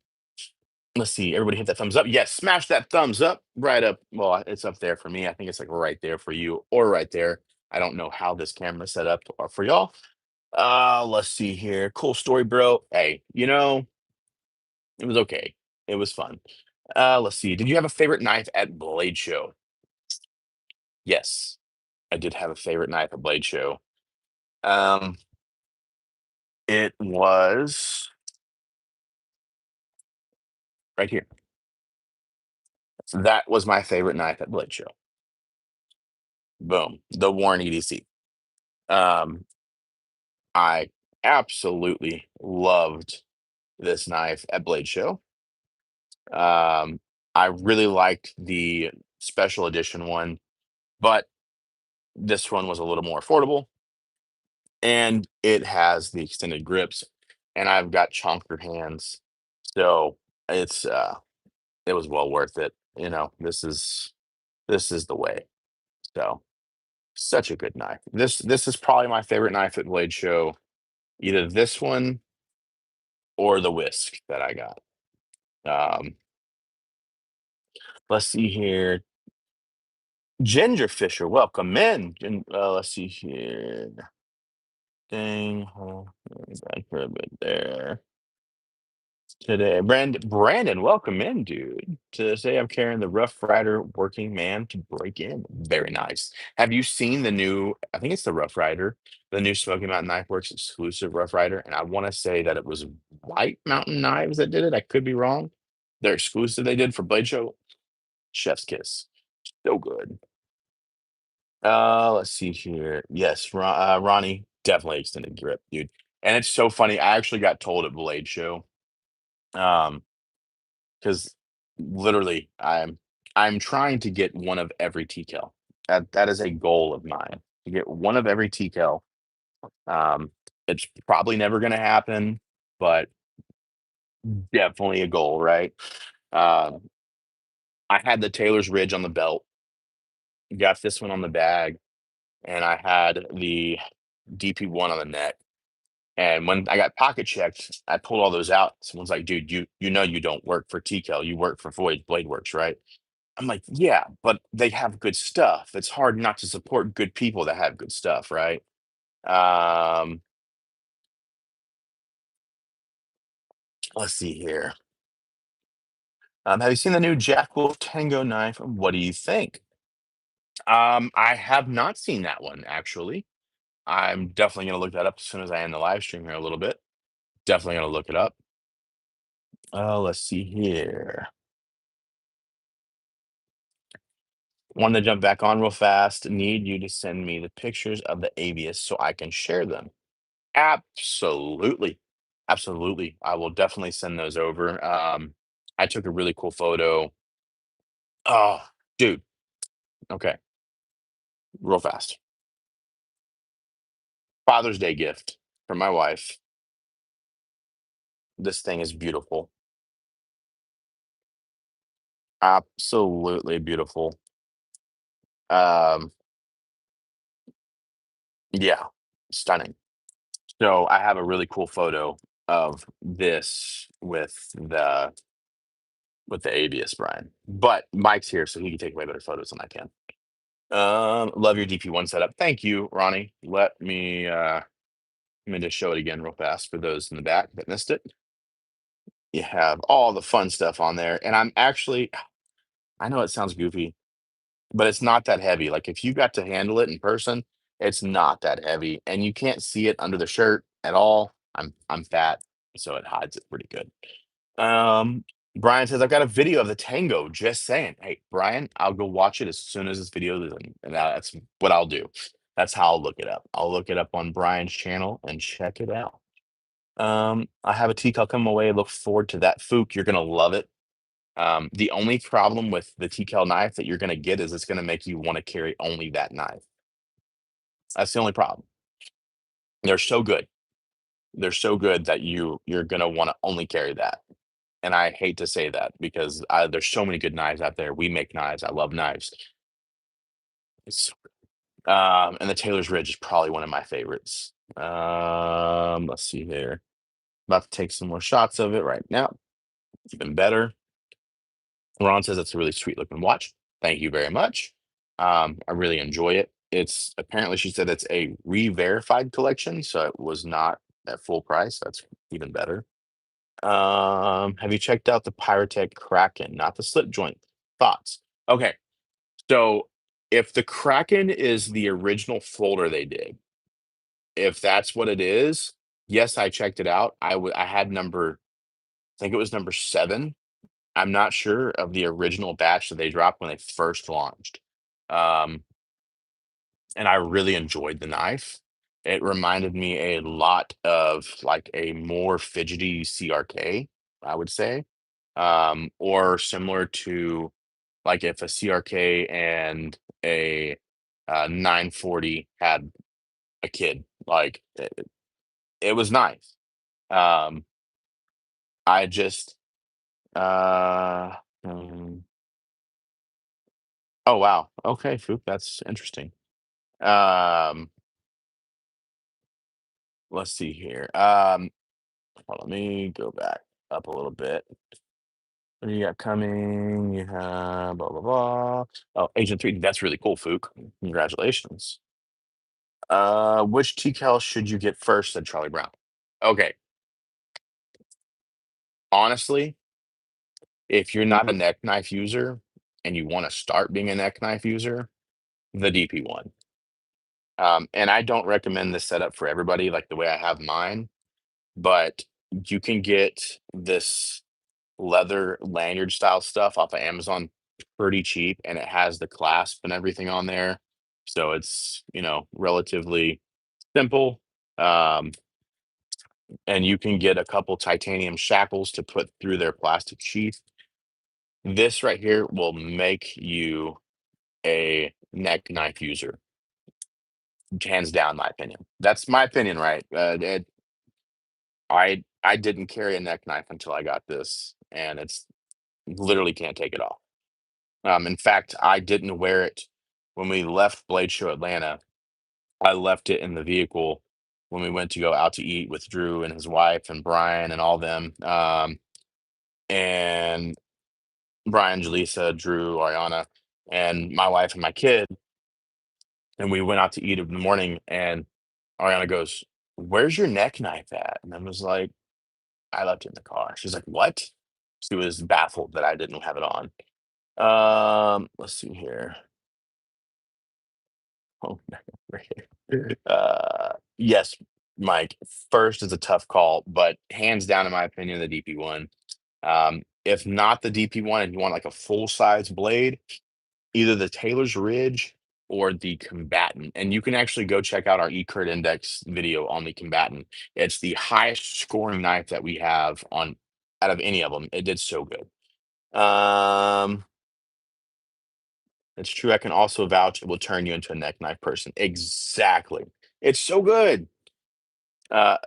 let's see. Everybody hit that thumbs up. Yes, smash that thumbs up right up. Well, it's up there for me. I think it's like right there for you or right there. I don't know how this camera set up for y'all. Let's see here. Cool story, bro. Hey, it was okay. It was fun. Let's see. Did you have a favorite knife at Blade Show? Yes, I did have a favorite knife at Blade Show. Um, it was right here. That was my favorite knife at Blade Show. Boom. The Warren EDC. Um, I absolutely loved this knife at Blade Show. Um, I really liked the special edition one, but this one was a little more affordable and it has the extended grips and I've got chonker hands. So it's it was well worth it. This is the way. So such a good knife. This is probably my favorite knife at Blade Show. Either this one or the whisk that I got. Um, let's see here. Ginger Fisher, welcome in. Let's see here. Dang, back for a bit there. Today, Brandon, welcome in, dude. Today, I'm carrying the Rough Rider Working Man to break in. Very nice. Have you seen the new? I think it's the Rough Rider, the new Smoky Mountain Knife Works exclusive Rough Rider, and I want to say that it was White Mountain Knives that did it. I could be wrong. They're exclusive. They did for Blade Show. Chef's kiss. So good. Let's see here. Yes, Ronnie, definitely extended grip, dude. And it's so funny. I actually got told at Blade Show, um, because literally I'm trying to get one of every TCal. That is a goal of mine to get one of every TCal. It's probably never gonna happen, but definitely a goal, right? Um, I had the Taylor's Ridge on the belt, got this one on the bag, and I had the DP1 on the neck. And when I got pocket checked, I pulled all those out. Someone's like, "Dude, you don't work for TCal, you work for Void Blade Works, right?" I'm like, "Yeah, but they have good stuff. It's hard not to support good people that have good stuff, right?" Um, let's see here. Have you seen the new Jack Wolf Tango knife? What do you think? I have not seen that one actually. I'm definitely gonna look that up as soon as I end the live stream here a little bit. Definitely gonna look it up. Let's see here. Want to jump back on real fast. Need you to send me the pictures of the avius so I can share them. Absolutely. Absolutely. I will definitely send those over. I took a really cool photo. Oh, dude. Okay. Real fast. Father's Day gift from my wife. This thing is beautiful. Absolutely beautiful. Um, yeah, stunning. So I have a really cool photo of this with the ABS, Brian. But Mike's here, so he can take way better photos than I can. Love your DP1 setup. Thank you, Ronnie. Let me just show it again real fast for those in the back that missed it. You have all the fun stuff on there. And I'm actually, I know it sounds goofy, but it's not that heavy. Like if you got to handle it in person, it's not that heavy. And you can't see it under the shirt at all. I'm fat, so it hides it pretty good. Um, Brian says, I've got a video of the tango. Just saying. Hey, Brian, I'll go watch it as soon as this video is in. And that's what I'll do. That's how I'll look it up. I'll look it up on Brian's channel and check it out. I have a TCal coming away. Look forward to that. Fook, you're gonna love it. The only problem with the TCal knife that you're gonna get is it's gonna make you want to carry only that knife. That's the only problem. They're so good. they're so good that you're gonna wanna only carry that. And I hate to say that because there's so many good knives out there. We make knives. I love knives. It's, and the Taylor's Ridge is probably one of my favorites. Let's see here. About to take some more shots of it right now. Even better. Ron says it's a really sweet looking watch. Thank you very much. I really enjoy it. It's apparently she said it's a re-verified collection, so it was not at full price. That's even better. Have you checked out the Pyrotech Kraken, not the slip joint? Thoughts? Okay, so if the Kraken is the original folder they did, if that's what it is, yes, I checked it out. I had I think it was number 7. I'm not sure of the original batch that they dropped when they first launched. Um, and I really enjoyed the knife. It reminded me a lot of like a more fidgety CRK, I would say, or similar to like if a CRK and a 940 had a kid. Like it was nice. Um, I just uh, um, oh wow, okay, Fook, that's interesting. Um, let's see here. Let me go back up a little bit. What do you got coming? You have blah blah blah. Oh, Agent 3. That's really cool, Fook. Congratulations. Which decal should you get first? Said Charlie Brown. Okay, honestly, if you're not a neck knife user and you want to start being a neck knife user, the DP1. And I don't recommend this setup for everybody like the way I have mine, but you can get this leather lanyard style stuff off of Amazon pretty cheap, and it has the clasp and everything on there. So it's, relatively simple. Um, and you can get a couple titanium shackles to put through their plastic sheath. This right here will make you a neck knife user, hands down, my opinion. That's my opinion, right? I didn't carry a neck knife until I got this, and it's literally can't take it off. In fact, I didn't wear it when we left Blade Show Atlanta. I left it in the vehicle when we went to go out to eat with Drew and his wife and Brian and all them. And Brian, Jaleesa, Drew, Ariana, and my wife and my kid. And we went out to eat in the morning, and Ariana goes, "Where's your neck knife at?" And I was like, "I left it in the car." She's like, "What?" She was baffled that I didn't have it on. Let's see here. Oh, right. Yes, Mike. First is a tough call, but hands down, in my opinion, the DP1. If not the DP1, and you want like a full size blade, either the Taylor's Ridge or the Combatant. And you can actually go check out our eCurt Index video on the Combatant. It's the highest scoring knife that we have on out of any of them. It did so good. Um, it's true. I can also vouch it will turn you into a neck knife person. Exactly. It's so good. Uh,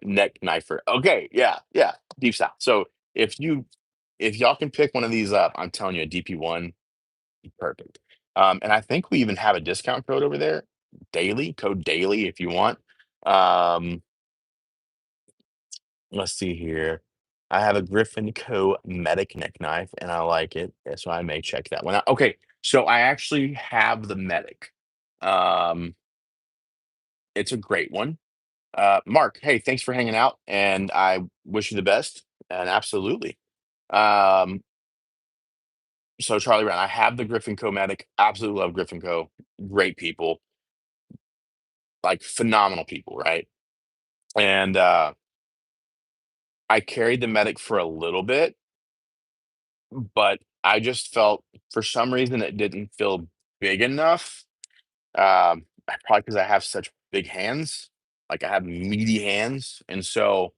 neck knifer. Okay, yeah, yeah. Deep South. So if y'all can pick one of these up, I'm telling you, a DP1, perfect. And I think we even have a discount code over there, daily, code daily if you want. Um, let's see here. I have a Griffin Co. Medic neck knife and I like it. So I may check that one out. Okay, so I actually have the Medic. Um, it's a great one. Mark, hey, thanks for hanging out and I wish you the best. And absolutely. Um, so Charlie Brown, I have the Griffin Co. Medic. Absolutely love Griffin Co. Great people, like phenomenal people, right? And I carried the Medic for a little bit, but I just felt for some reason it didn't feel big enough. Probably because I have such big hands, like I have meaty hands, and so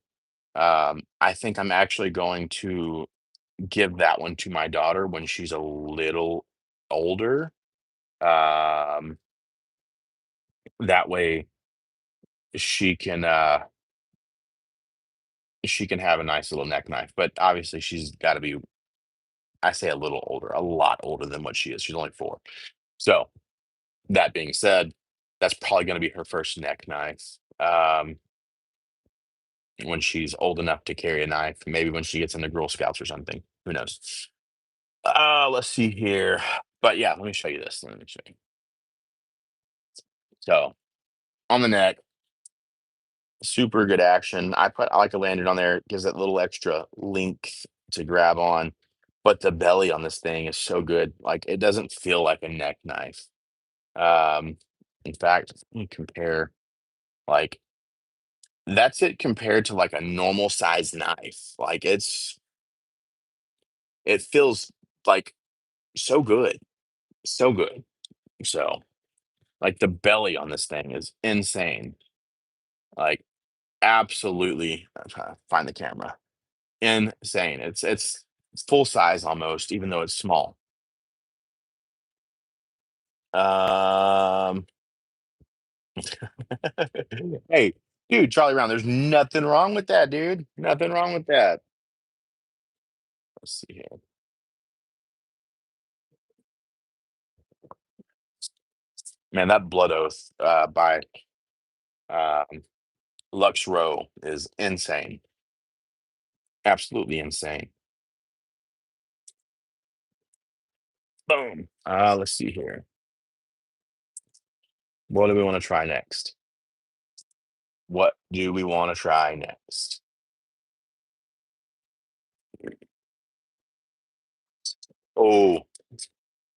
I think I'm actually going to give that one to my daughter when she's a little older. Um, that way she can. she can have a nice little neck knife, but obviously she's got to be, I say a little older, a lot older than what she is. She's only 4. So that being said, that's probably going to be her first neck knife. When she's old enough to carry a knife, maybe when she gets into Girl Scouts or something. Who knows? Let's see here. But yeah, let me show you this. Let me show you. So on the neck, super good action. I like a lanyard on there. It gives that little extra length to grab on. But the belly on this thing is so good. Like it doesn't feel like a neck knife. Um, in fact, let me compare. Like that's it compared to like a normal size knife. Like it feels like so good, so good. So like the belly on this thing is insane. Like absolutely. I'm trying to find the camera. Insane. It's full size almost, even though it's small. Um, hey, dude, Charlie Brown, there's nothing wrong with that, dude. Nothing wrong with that. Let's see here. Man, that Blood Oath by um, Lux Row is insane. Absolutely insane. Boom. Let's see here. What do we want to try next? What do we want to try next? Oh,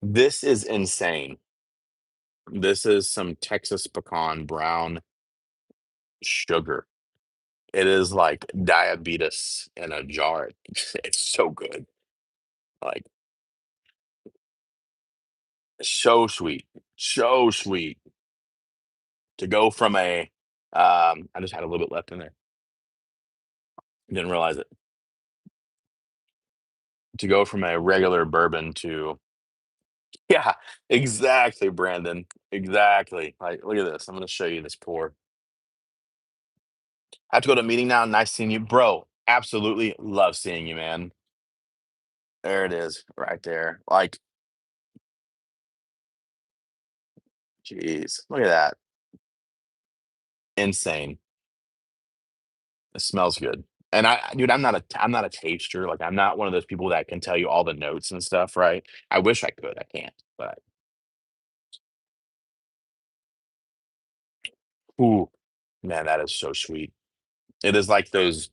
this is insane. This is some Texas pecan brown sugar. It is like diabetes in a jar. It's so good. Like so sweet. So sweet. To go from a I just had a little bit left in there. Didn't realize it. To go from a regular bourbon to yeah, exactly, Brandon. Exactly. Like look at this. I'm gonna show you this pour. I have to go to a meeting now. Nice seeing you. Bro, absolutely love seeing you, man. There it is, right there. Like, jeez, look at that. Insane. It smells good. And dude, I'm not a taster. Like, I'm not one of those people that can tell you all the notes and stuff, right? I wish I could. I can't. But ooh, man, that is so sweet. It is like those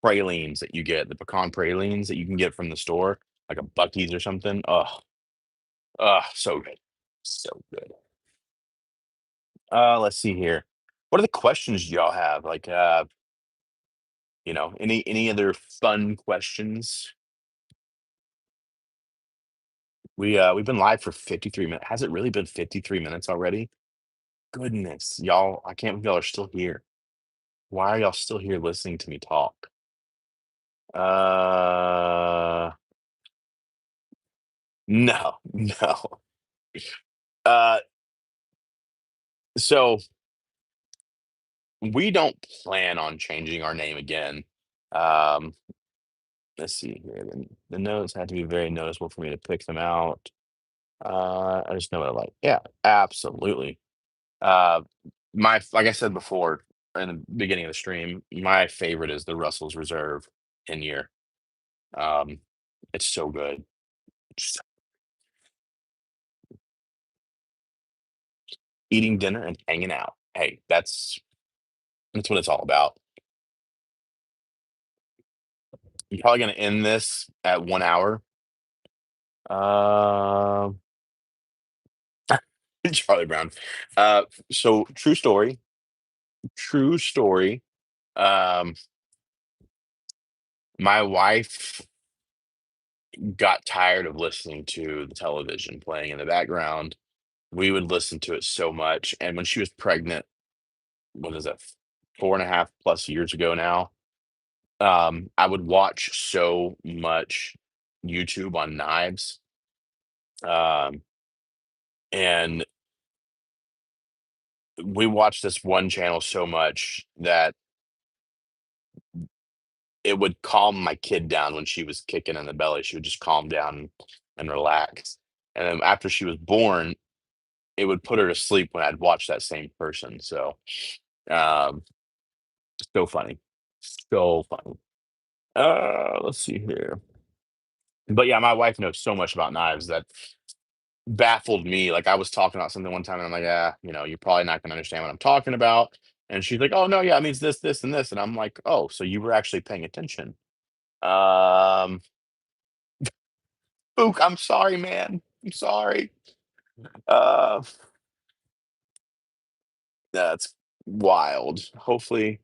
pralines that you get, the pecan pralines that you can get from the store, like a Bucky's or something. So good. So good. Let's see here. What are the questions y'all have? Like, any other fun questions? We've been live for 53 minutes. Has it really been 53 minutes already? Goodness, y'all, I can't believe y'all are still here. Why are y'all still here listening to me talk? Uh, no, no. Uh, so we don't plan on changing our name again. Um, let's see here. The notes had to be very noticeable for me to pick them out. I just know what I like. Yeah, absolutely. Uh, my like I said before in the beginning of the stream, my favorite is the Russell's Reserve in year. Um, it's so good. Just eating dinner and hanging out. Hey, that's what it's all about. I'm probably gonna end this at 1 hour. Uh, Charlie Brown. So true story. True story. Um, my wife got tired of listening to the television playing in the background. We would listen to it so much, and when she was pregnant, what is that, 4.5+ years ago now, I would watch so much YouTube on knives, um, and we watched this one channel so much that it would calm my kid down when she was kicking in the belly. She would just calm down and relax. And then after she was born, it would put her to sleep when I'd watch that same person. So, um, so funny. So funny. Let's see here. But yeah, my wife knows so much about knives that baffled me. Like I was talking about something one time and I'm like, yeah, you're probably not gonna understand what I'm talking about. And she's like, oh no, yeah, it means this, this, and this. And I'm like, oh, so you were actually paying attention. Um, Ook, I'm sorry, man. I'm sorry. Uh, that's wild. Hopefully,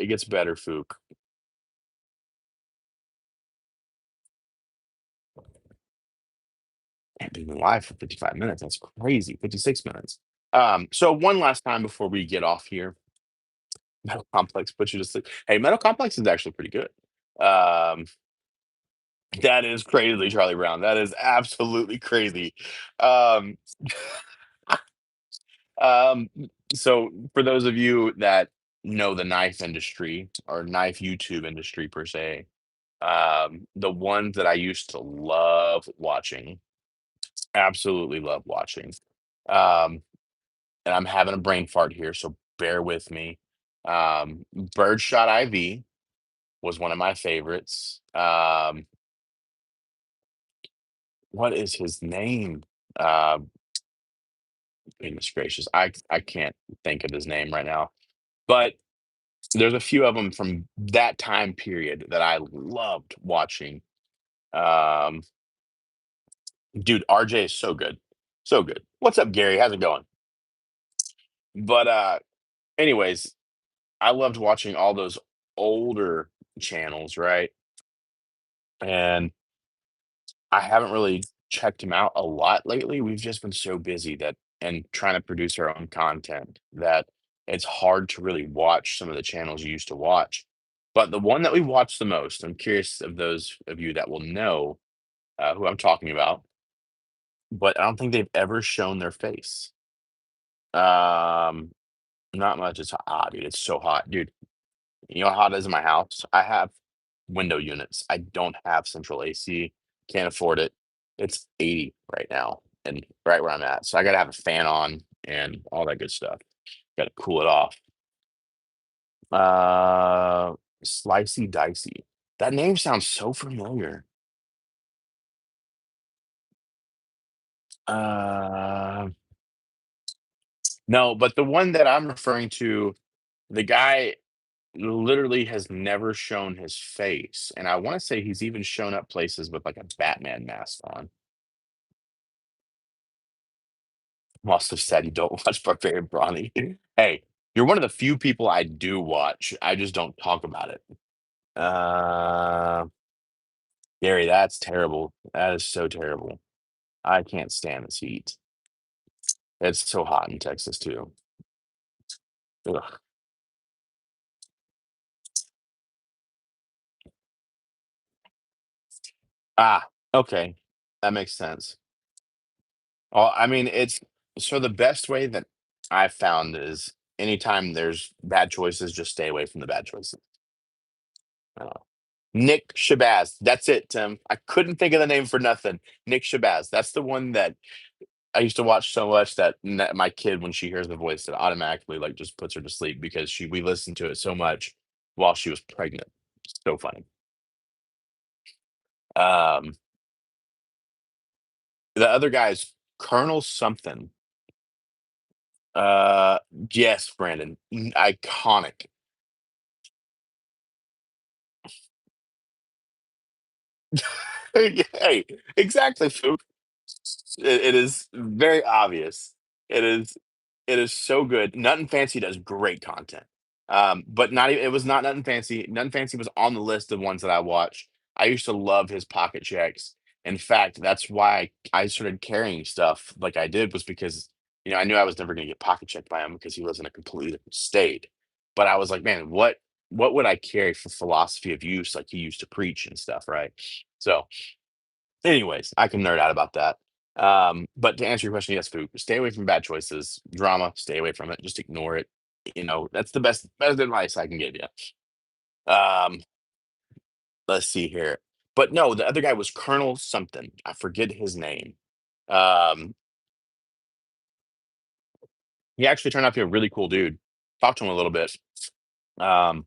it gets better, Fook. I've been live for 55 minutes. That's crazy. 56 minutes. So one last time before we get off here, Metal Complex put you to sleep. Hey, Metal Complex is actually pretty good. Um, that is crazy, Charlie Brown. That is absolutely crazy. Um, um, so for those of you that know the knife industry or knife YouTube industry per se, the ones that I used to love watching, absolutely love watching. Um, and I'm having a brain fart here, so bear with me. Birdshot IV was one of my favorites. What is his name? Uh, Goodness gracious, I can't think of his name right now. But there's a few of them from that time period that I loved watching. Um, Dude, RJ is so good, so good. What's up, Gary? How's it going? But anyways, I loved watching all those older channels, right? And I haven't really checked him out a lot lately. We've just been so busy that and trying to produce our own content that it's hard to really watch some of the channels you used to watch. But the one that we watch the most, I'm curious of those of you that will know who I'm talking about, but I don't think they've ever shown their face. Um, Not much. It's hot, dude. It's so hot, dude. You know how hot it is in my house? I have window units. I don't have central AC. Can't afford it. It's 80 right now and right where I'm at. So I gotta have a fan on and all that good stuff. Gotta cool it off. Uh Slicey Dicey. That name sounds so familiar. Uh no, but the one that I'm referring to, the guy literally has never shown his face. And I want to say he's even shown up places with like a Batman mask on. Must have said you don't watch Barbarian Brawny. Hey, you're one of the few people I do watch. I just don't talk about it. Uh, Gary, that's terrible. That is so terrible. I can't stand this heat. It's so hot in Texas too. Ugh. Ah, okay. That makes sense. Well, I mean, it's so the best way that I've found is anytime there's bad choices, just stay away from the bad choices. Uh, Nick Shabazz. That's it, Tim. I couldn't think of the name for nothing. Nick Shabazz. That's the one that I used to watch so much that my kid, when she hears the voice, it automatically like just puts her to sleep because we listened to it so much while she was pregnant. So funny. Um, the other guy's Colonel something. Uh, yes, Brandon. Iconic. Hey, exactly, Fook. It is very obvious. It is it is so good. Nothing Fancy does great content. But not even it was not Nothing Fancy. Nothing Fancy was on the list of ones that I watched. I used to love his pocket checks. In fact, that's why I started carrying stuff like I did was because I knew I was never gonna get pocket checked by him because he lives in a completely different state. But I was like, man, what would I carry for philosophy of use like he used to preach and stuff, right? So anyways, I can nerd out about that. But to answer your question, yes, food. Stay away from bad choices. Drama, stay away from it. Just ignore it. That's the best advice I can give you. Um, let's see here. But no, the other guy was Colonel something. I forget his name. Um, he actually turned out to be a really cool dude. Talked to him a little bit. Um,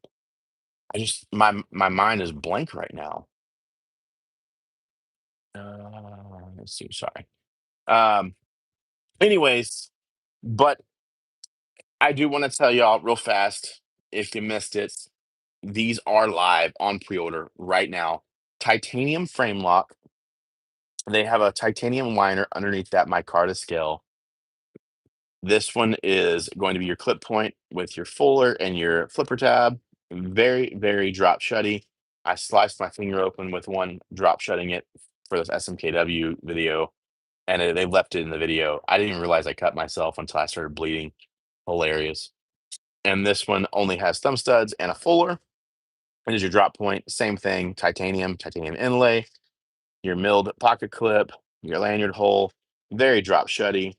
I just my mind is blank right now. Let's see. Sorry. Um, anyways, but I do want to tell y'all real fast, if you missed it, these are live on pre-order right now. Titanium frame lock. They have a titanium liner underneath that micarta scale. This one is going to be your clip point with your fuller and your flipper tab. Very, very drop shutty. I sliced my finger open with one drop shutting it for this SMKW video, and they left it in the video. I didn't even realize I cut myself until I started bleeding. Hilarious. And this one only has thumb studs and a fuller. And is your drop point, same thing, titanium inlay, your milled pocket clip, your lanyard hole, very drop shutty,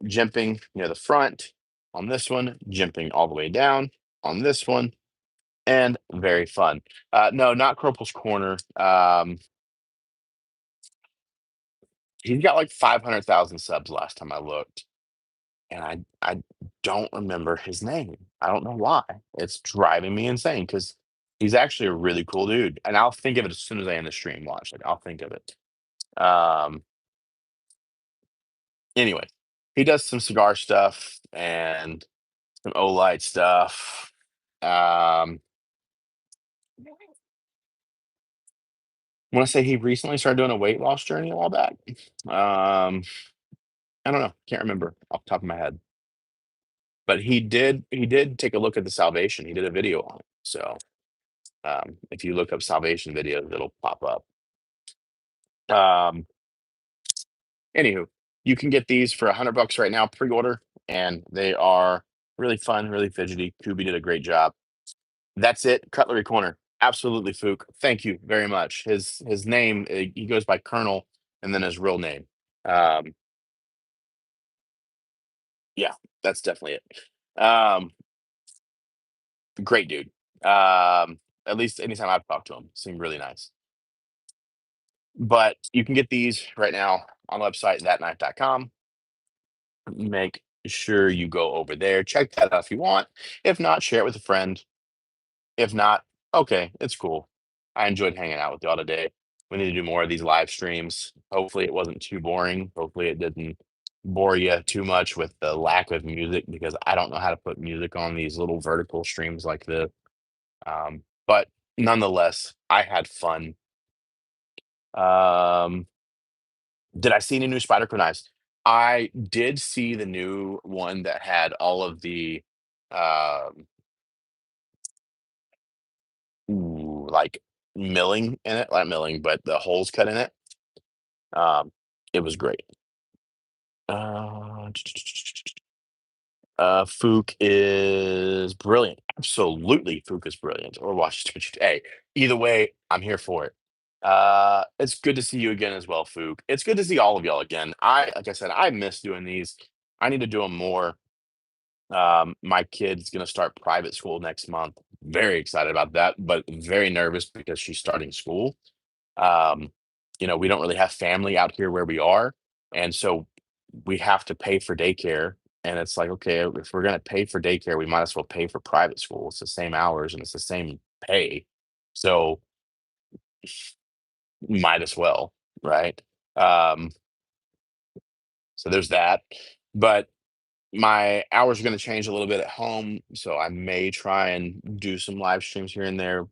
jimping near the front on this one, jimping all the way down on this one, and very fun. No, not Corporal's Corner. He's got like 500,000 subs last time I looked, and I don't remember his name. I don't know why. It's driving me insane because he's actually a really cool dude, and I'll think of it as soon as I end the stream. Watch, like I'll think of it. Um, anyway, he does some cigar stuff and some Olight stuff. Um, I want to say he recently started doing a weight loss journey a while back. I don't know, can't remember off the top of my head, but he did take a look at the Salvation. He did a video on it. So if you look up Salvation videos, it'll pop up. Um, anywho, you can get these for $100 right now, pre-order, and they are really fun, really fidgety. Kubi did a great job. That's it. Cutlery Corner. Absolutely, Fook. Thank you very much. His name, he goes by Colonel, and then his real name. Um, yeah, that's definitely it. Great dude. At least anytime I've talked to him, seemed really nice. But you can get these right now on the website thatknife.com. Make sure you go over there, check that out if you want. If not, share it with a friend. If not, okay, it's cool. I enjoyed hanging out with y'all today. We need to do more of these live streams. Hopefully, it wasn't too boring. Hopefully, it didn't bore you too much with the lack of music because I don't know how to put music on these little vertical streams like this. But nonetheless, I had fun. Um, did I see any new Spider knives? I did see the new one that had all of the um, like milling in it, not milling, but the holes cut in it. Um, it was great. Uh, Fook is brilliant. Absolutely, Fook is brilliant. Or Washington. Hey, either way, I'm here for it. It's good to see you again as well, Fook. It's good to see all of y'all again. Like I said, I miss doing these. I need to do them more. My kid's gonna start private school next month. Very excited about that, but very nervous because she's starting school. Um, we don't really have family out here where we are, and so we have to pay for daycare. And it's like, okay, if we're gonna pay for daycare, we might as well pay for private school. It's the same hours and it's the same pay, so might as well, right? Um, so there's that. But my hours are going to change a little bit at home, so I may try and do some live streams here and there,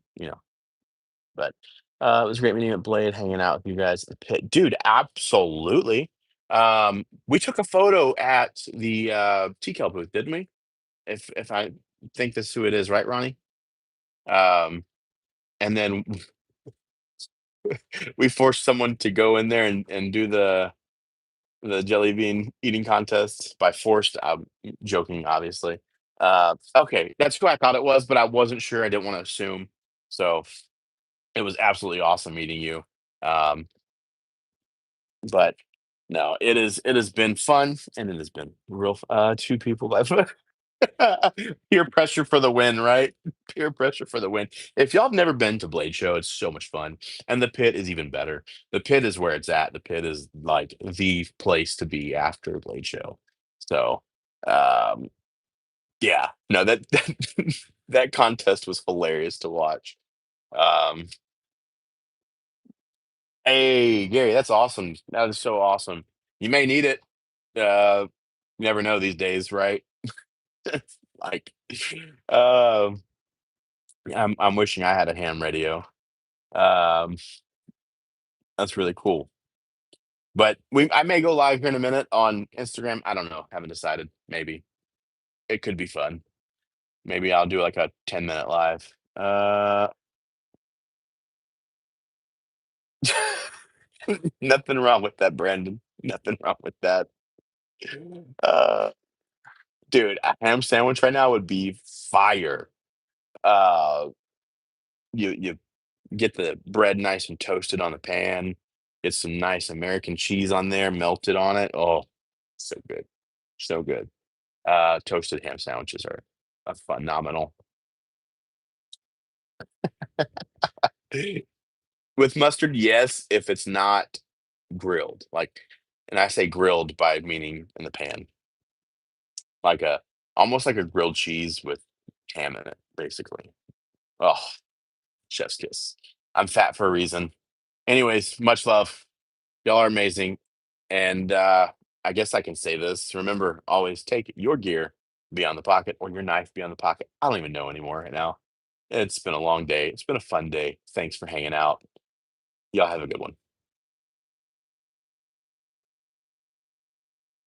but it was great meeting at Blade, hanging out with you guys at the pit. Dude, absolutely. We took a photo at the TCAL booth, didn't we? If I think that's who it is, right, Ronnie? Um, and then we forced someone to go in there and do the jelly bean eating contest by forced. I'm joking, obviously. Okay, that's who I thought it was, but I wasn't sure. I didn't want to assume. So it was absolutely awesome meeting you. Um, but no, it has been fun and it has been real. Two people. Peer pressure for the win, right? Peer pressure for the win. If y'all have never been to Blade Show, it's so much fun, and the pit is even better. The pit is where it's at. The pit is like the place to be after Blade Show. So, um, yeah, no, that contest was hilarious to watch. Um, hey, Gary, that's awesome. That is so awesome. You may need it. You never know these days, right? Like, um, I'm wishing I had a ham radio. Um, that's really cool. But I may go live here in a minute on Instagram. I don't know. Haven't decided. Maybe it could be fun. Maybe I'll do like a 10-minute live. Nothing wrong with that, Brandon. Nothing wrong with that. Uh, dude, a ham sandwich right now would be fire. Uh, you get the bread nice and toasted on the pan. Get some nice American cheese on there, melted on it. Oh, so good, so good. Toasted ham sandwiches are phenomenal. With mustard, yes, if it's not grilled, like, and I say grilled by meaning in the pan, like a almost like a grilled cheese with ham in it, basically. Oh, chef's kiss. I'm fat for a reason. Anyways, much love. Y'all are amazing. And I guess I can say this. Remember, always take your gear beyond the pocket or your knife beyond the pocket. I don't even know anymore right now. It's been a long day. It's been a fun day. Thanks for hanging out. Y'all have a good one.